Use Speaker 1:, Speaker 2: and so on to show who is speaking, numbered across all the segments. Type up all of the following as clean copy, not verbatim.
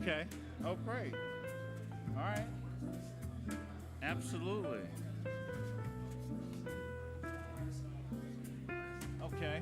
Speaker 1: Okay. Oh, great. All right. Absolutely. Okay.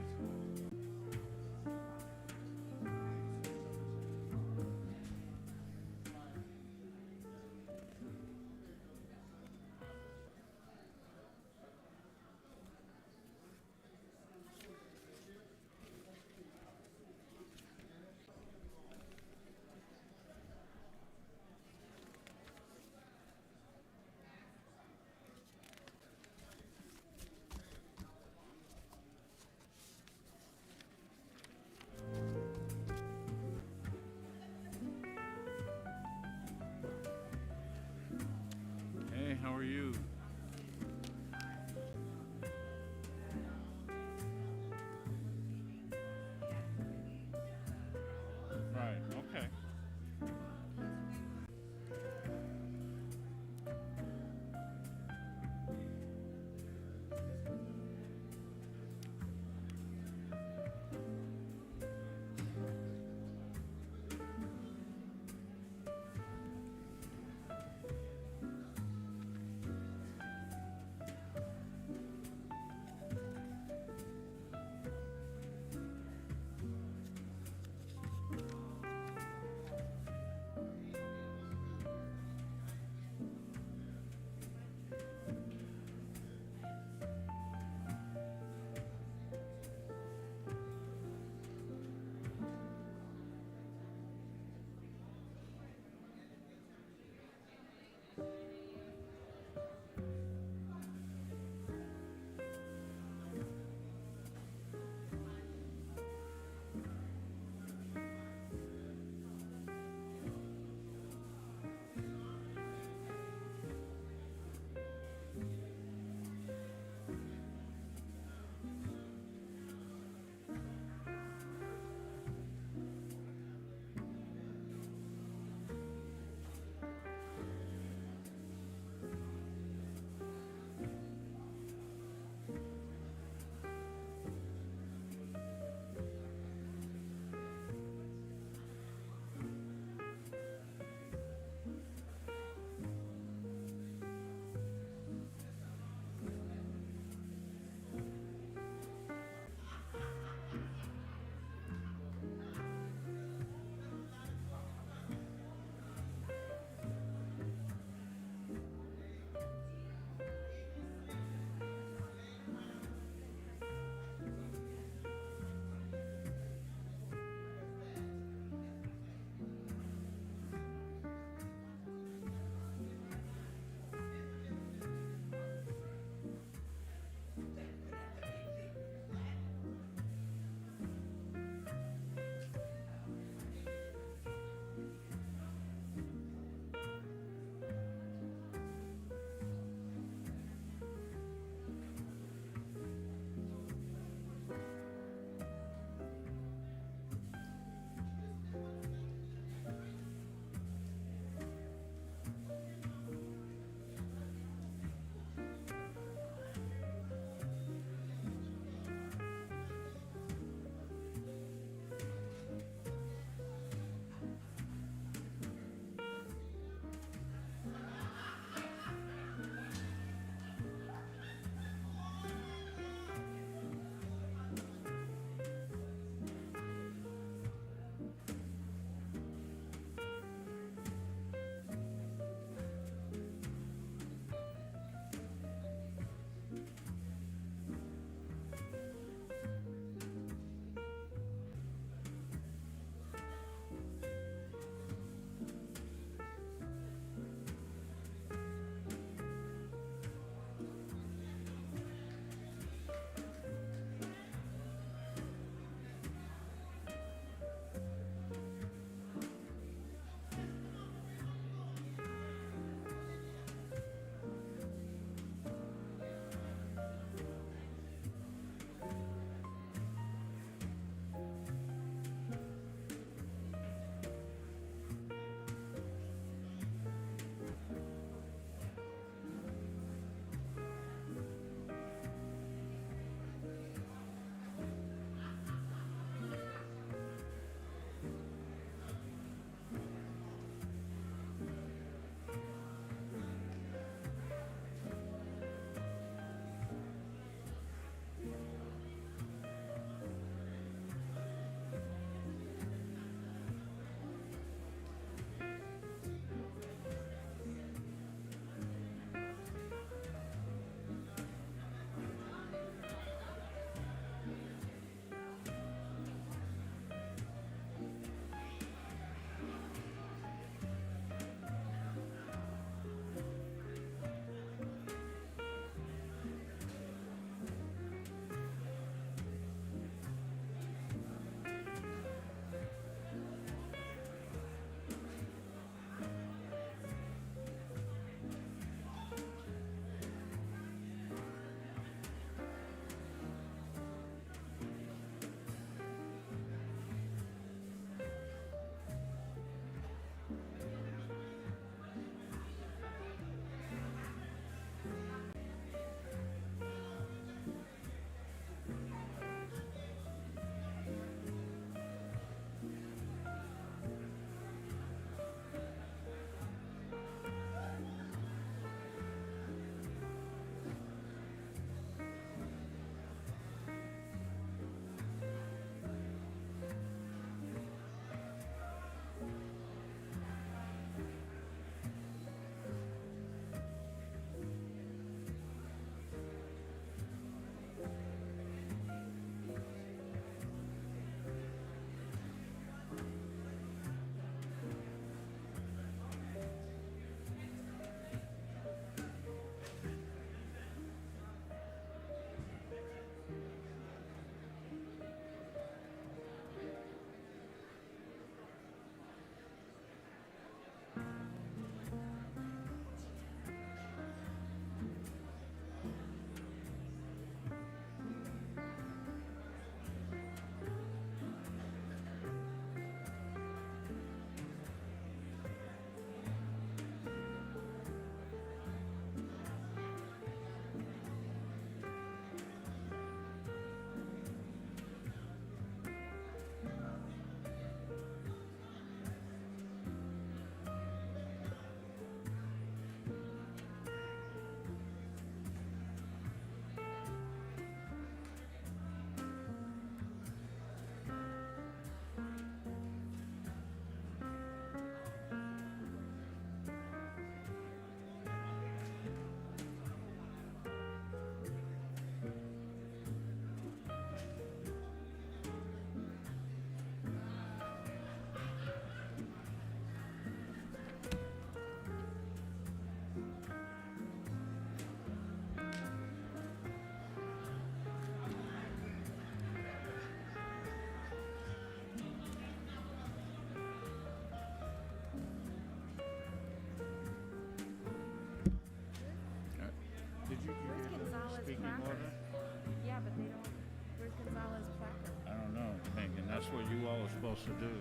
Speaker 1: supposed to do.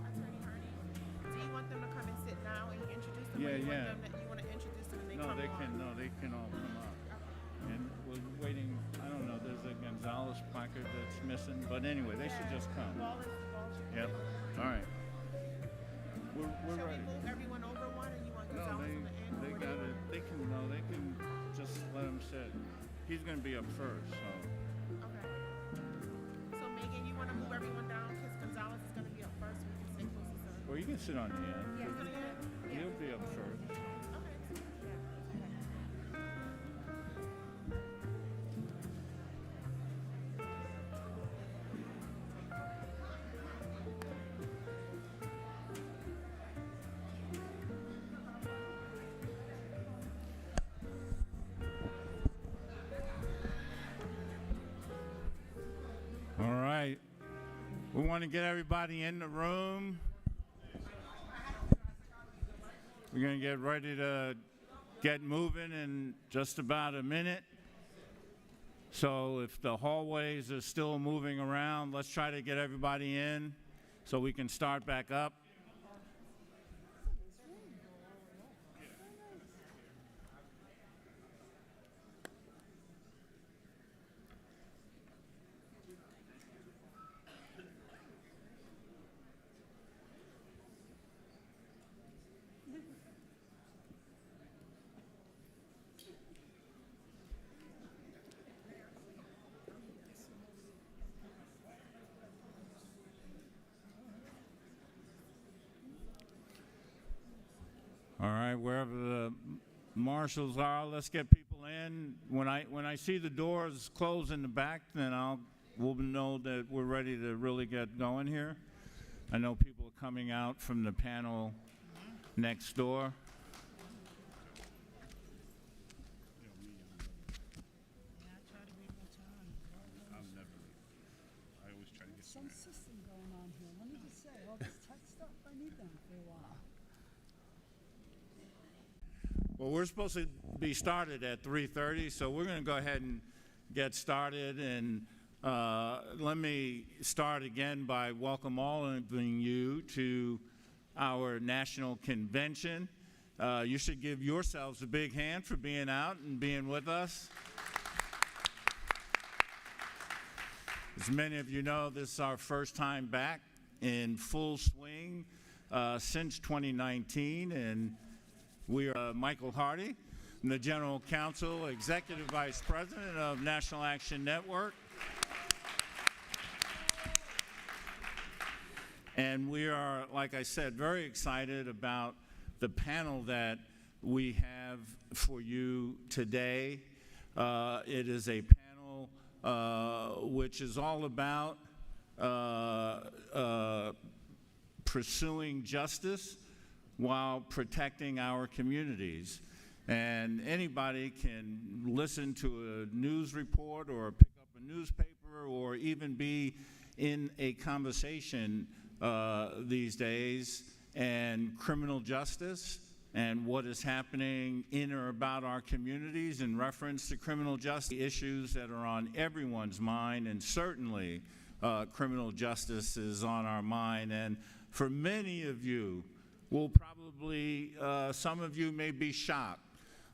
Speaker 2: Attorney Hardy, do you want them to come and sit now and introduce them?
Speaker 1: Yeah,
Speaker 2: or
Speaker 1: yeah.
Speaker 2: You want to introduce them and they
Speaker 1: No,
Speaker 2: come
Speaker 1: they
Speaker 2: on?
Speaker 1: can. No, they can all come up. And we're waiting. I don't know. There's a Gonzalez placard that's missing, but anyway, they should just come.
Speaker 2: Wallace should
Speaker 1: Yep. All right. We're
Speaker 2: Shall we
Speaker 1: ready.
Speaker 2: move everyone over one and you want
Speaker 1: No,
Speaker 2: Gonzalez on the end?
Speaker 1: they
Speaker 2: or
Speaker 1: got
Speaker 2: do
Speaker 1: it. They can. No, they can just let him sit. He's gonna be up first. So.
Speaker 2: Okay. So Megan, you want to move everyone down because Gonzalez is going to be up first. We can stay close to her.
Speaker 1: Or you can sit on the end.
Speaker 2: Yeah. He's on the end?
Speaker 1: He'll be up first.
Speaker 2: Okay.
Speaker 1: All right. We want to get everybody in the room. We're going to get ready to get moving in just about a minute. So if the hallways are still moving around, let's try to get everybody in so we can start back up. All right, wherever the marshals are, let's get people in. When I see the doors close in the back, then we'll know that we're ready to really get going here. I know people are coming out from the panel next door.
Speaker 3: Some system going on here. Let me just say, all this tech stuff, I need them for a while.
Speaker 1: Well, we're supposed to be started at 3:30, so we're going to go ahead and get started. And let me start again by welcoming you to our national convention. You should give yourselves a big hand for being out and being with us. As many of you know, this is our first time back in full swing since 2019, and we are Michael Hardy, the General Counsel, Executive Vice President of National Action Network. And we are, like I said, very excited about the panel that we have for you today. It is a panel which is all about pursuing justice while protecting our communities. And anybody can listen to a news report or pick up a newspaper or even be in a conversation these days, and criminal justice and what is happening in or about our communities in reference to criminal justice issues that are on everyone's mind, and certainly criminal justice is on our mind. And for many of you, will probably, some of you may be shocked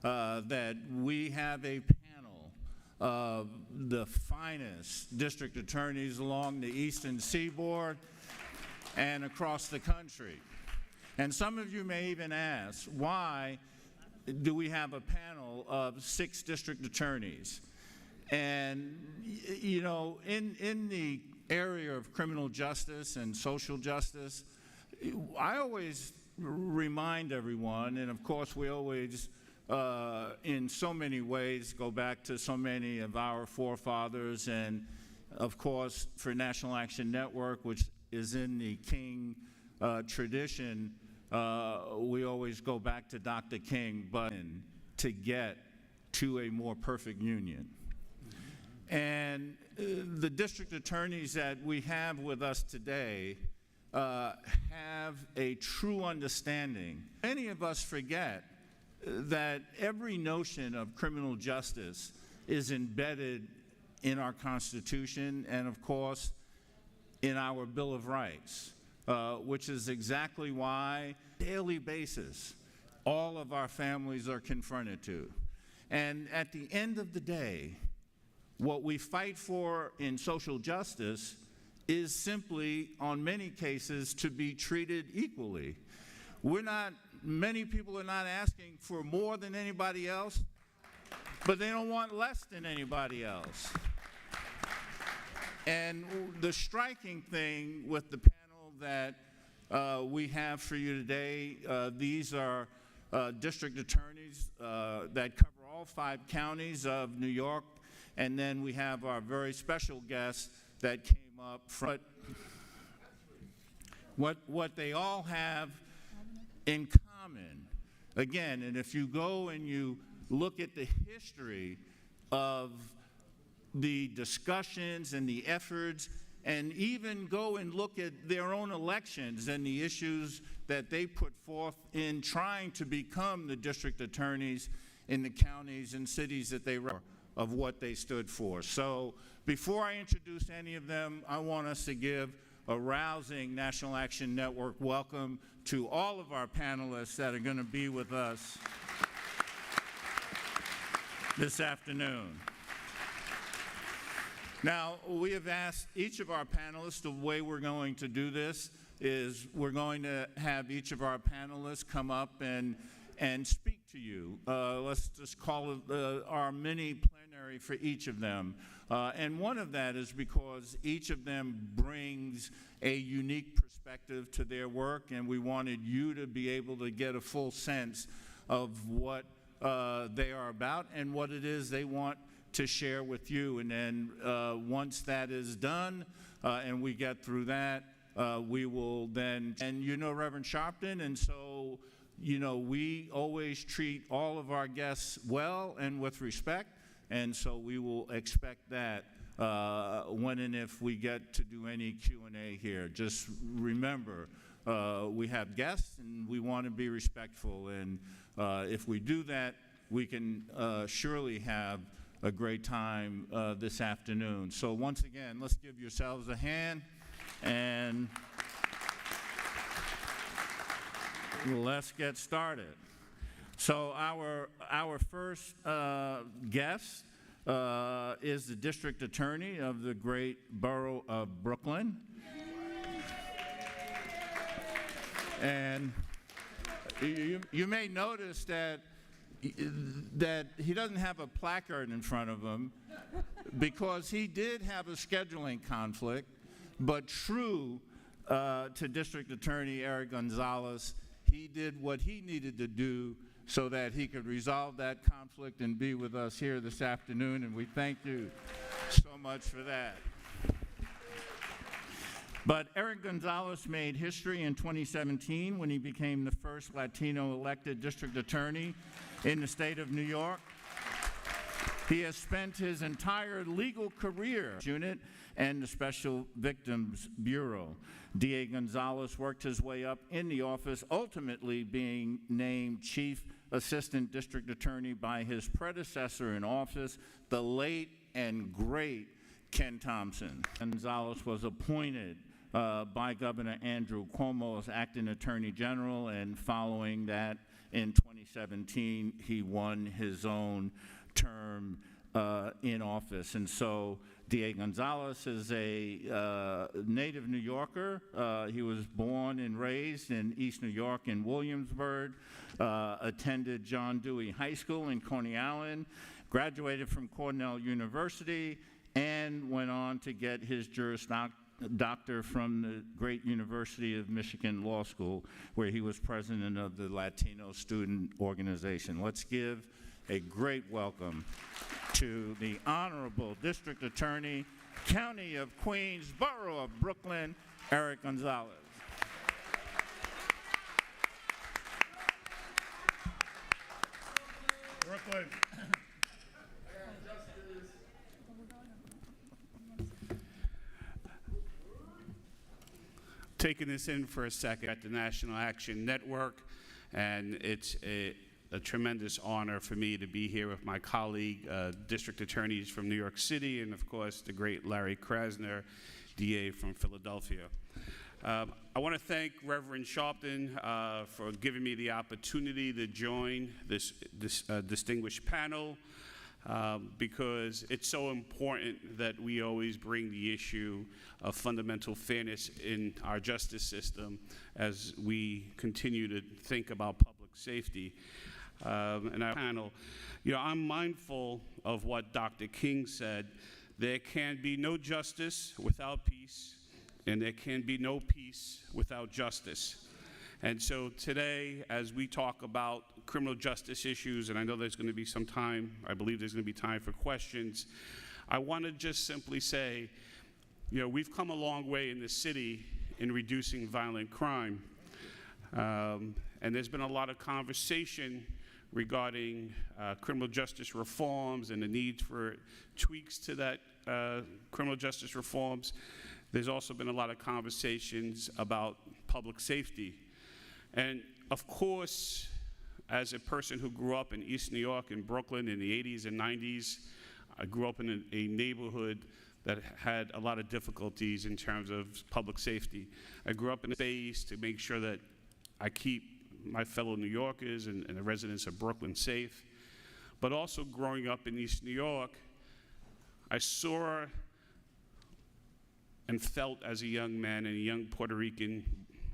Speaker 1: that we have a panel of the finest district attorneys along the Eastern Seaboard and across the country. And some of you may even ask, why do we have a panel of 6 district attorneys? And, you know, in the area of criminal justice and social justice, I always remind everyone, and of course we always, in so many ways, go back to so many of our forefathers, and of course for National Action Network, which is in the King tradition, we always go back to Dr. King, but to get to a more perfect union. And the district attorneys that we have with us today have a true understanding. Many of us forget that every notion of criminal justice is embedded in our Constitution and, of course, in our Bill of Rights, which is exactly why, on a daily basis, all of our families are confronted to. And at the end of the day, what we fight for in social justice is simply, on many cases, to be treated equally. Many people are not asking for more than anybody else, but they don't want less than anybody else. And the striking thing with the panel that we have for you today, these are district attorneys that cover all 5 counties of New York, and then we have our very special guest that came up from. What they all have in common, again, and if you go and you look at the history of the discussions and the efforts, and even go and look at their own elections and the issues that they put forth in trying to become the district attorneys in the counties and cities that they represent, of what they stood for. So before I introduce any of them, I want us to give a rousing National Action Network welcome to all of our panelists that are going to be with us this afternoon. Now, we have asked each of our panelists, the way we're going to do this is we're going to have each of our panelists come up and speak to you. Let's just call it our mini plenary for each of them. And one of that is because each of them brings a unique perspective to their work, and we wanted you to be able to get a full sense of what they are about and what it is they want to share with you. And then once that is done and we get through that, we will then, and you know Reverend Sharpton, and so we always treat all of our guests well and with respect, and so we will expect that when and if we get to do any Q&A here. Just remember, we have guests and we want to be respectful, and if we do that, we can surely have a great time this afternoon. So once again, let's give yourselves a hand, and let's get started. So our first guest is the District Attorney of the great borough of Brooklyn. And you may notice that he doesn't have a placard in front of him because he did have a scheduling conflict, but true to District Attorney Eric Gonzalez, he did what he needed to do so that he could resolve that conflict and be with us here this afternoon, and we thank you so much for that. But Eric Gonzalez made history in 2017 when he became the first Latino elected district attorney in the state of New York. He has spent his entire legal career unit and the Special Victims Bureau. D.A. Gonzalez worked his way up in the office, ultimately being named Chief Assistant District Attorney by his predecessor in office, the late and great Ken Thompson. Gonzalez was appointed by Governor Andrew Cuomo as acting Attorney General, and following that, in 2017, he won his own term in office. And so D.A. Gonzalez is a native New Yorker. He was born and raised in East New York in Williamsburg, attended John Dewey High School in Coney Island, graduated from Cornell University, and went on to get his Juris Doctor from the great University of Michigan Law School, where he was president of the Latino Student Organization. Let's give a great welcome to the Honorable District Attorney, County of Queens, Borough of Brooklyn, Eric Gonzalez.
Speaker 4: Brooklyn. Taking this in for a second at the National Action Network, and it's a tremendous honor for me to be here with my colleague, district attorneys from New York City, and of course, the great Larry Krasner, DA from Philadelphia. I want to thank Reverend Sharpton for giving me the opportunity to join this distinguished panel, because it's so important that we always bring the issue of fundamental fairness in our justice system as we continue to think about public safety. And our panel, I'm mindful of what Dr. King said. There can be no justice without peace, and there can be no peace without justice. And so today, as we talk about criminal justice issues, and I know there's going to be some time, I believe there's going to be time for questions, I want to just simply say, we've come a long way in this city in reducing violent crime. And there's been a lot of conversation regarding criminal justice reforms and the need for tweaks to that criminal justice reforms. There's also been a lot of conversations about public safety. And of course, as a person who grew up in East New York and Brooklyn in the 80s and 90s, I grew up in a neighborhood that had a lot of difficulties in terms of public safety. I grew up in a space to make sure that I keep my fellow New Yorkers and the residents of Brooklyn safe. But also growing up in East New York, I saw and felt as a young man and a young Puerto Rican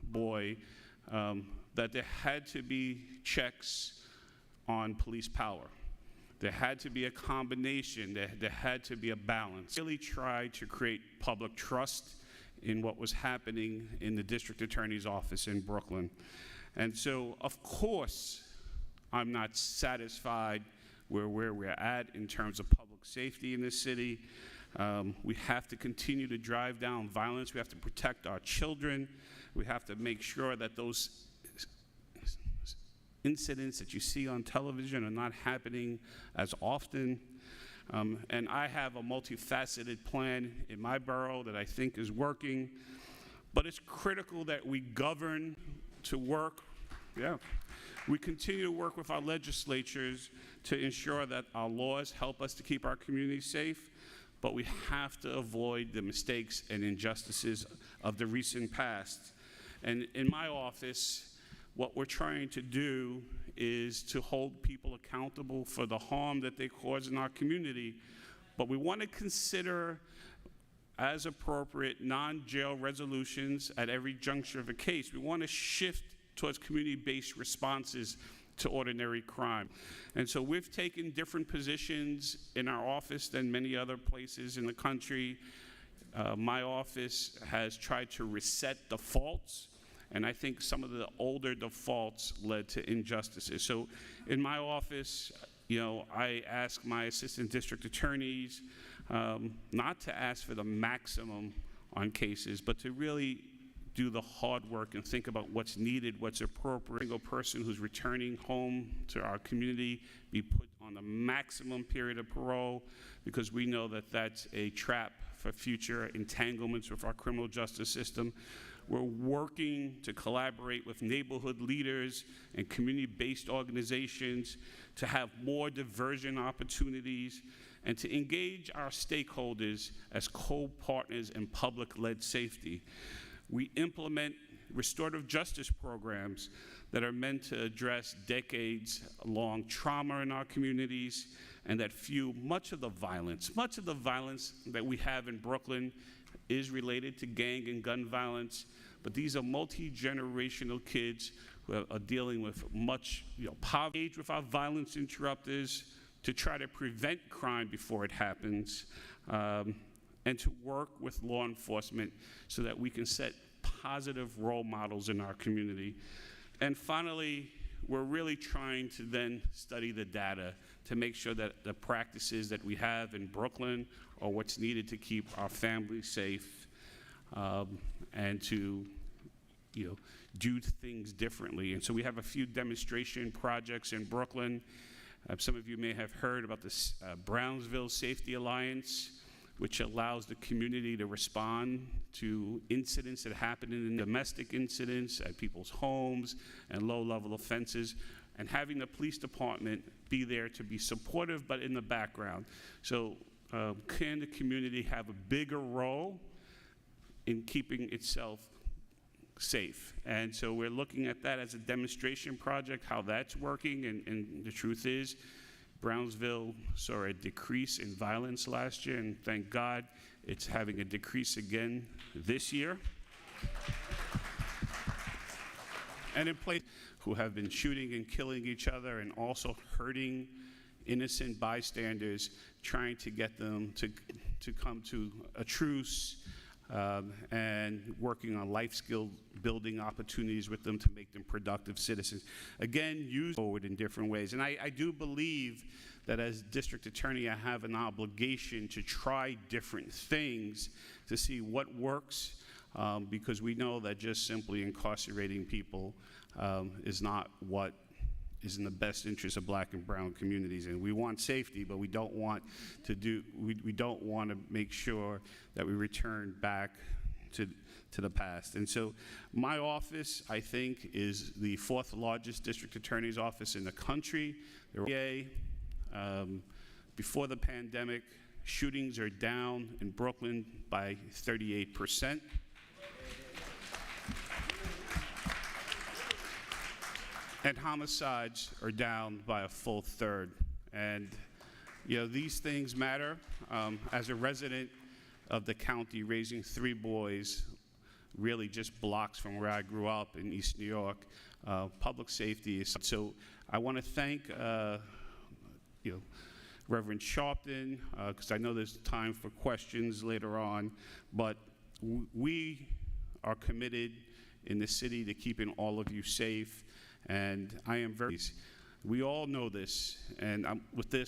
Speaker 4: boy that there had to be checks on police power. There had to be a combination, there had to be a balance. Really tried to create public trust in what was happening in the district attorney's office in Brooklyn. And so, of course, I'm not satisfied where we're at in terms of public safety in this city. We have to continue to drive down violence. We have to protect our children. We have to make sure that those incidents that you see on television are not happening as often. And I have a multifaceted plan in my borough that I think is working. But it's critical that we govern to work. We continue to work with our legislatures to ensure that our laws help us to keep our communities safe. But we have to avoid the mistakes and injustices of the recent past. And in my office, what we're trying to do is to hold people accountable for the harm that they cause in our community. But we want to consider, as appropriate, non-jail resolutions at every juncture of a case. We want to shift towards community-based responses to ordinary crime. And so we've taken different positions in our office than many other places in the country. My office has tried to reset defaults, and I think some of the older defaults led to injustices. So in my office, I ask my assistant district attorneys not to ask for the maximum on cases, but to really do the hard work and think about what's needed, what's appropriate. A single person who's returning home to our community be put on the maximum period of parole, because we know that that's a trap for future entanglements with our criminal justice system. We're working to collaborate with neighborhood leaders and community-based organizations to have more diversion opportunities and to engage our stakeholders as co-partners in public-led safety. We implement restorative justice programs that are meant to address decades-long trauma in our communities and that fuel much of the violence. Much of the violence that we have in Brooklyn is related to gang and gun violence, but these are multi-generational kids who are dealing with much poverty. Engage with our violence interrupters to try to prevent crime before it happens, and to work with law enforcement so that we can set positive role models in our community. And finally, we're really trying to then study the data to make sure that the practices that we have in Brooklyn are what's needed to keep our families safe, and to do things differently. And so we have a few demonstration projects in Brooklyn. Some of you may have heard about this Brownsville Safety Alliance, which allows the community to respond to incidents that happen in domestic incidents at people's homes and low-level offenses. and having the police department be there to be supportive, but in the background. So can the community have a bigger role in keeping itself safe? And so we're looking at that as a demonstration project, how that's working, and the truth is, Brownsville saw a decrease in violence last year, and thank God it's having a decrease again this year. And in places who have been shooting and killing each other and also hurting innocent bystanders, trying to get them to come to a truce, and working on life skill building opportunities with them to make them productive citizens. Again, use forward in different ways. And I do believe that as district attorney, I have an obligation to try different things to see what works, because we know that just simply incarcerating people is not what is in the best interest of black and brown communities. And we want safety, but we don't want to we don't want to make sure that we return back to the past. And so my office, I think, is the 4th largest district attorney's office in the country. Before the pandemic, shootings are down in Brooklyn by 38%. And homicides are down by a full 1/3. And, you know, these things matter. As a resident of the county, raising 3 boys, really just blocks from where I grew up in East New York, public safety is. So I want to thank, Reverend Sharpton, because I know there's time for questions later on, but we are committed in the city to keeping all of you safe. And I am we all know this, and with this,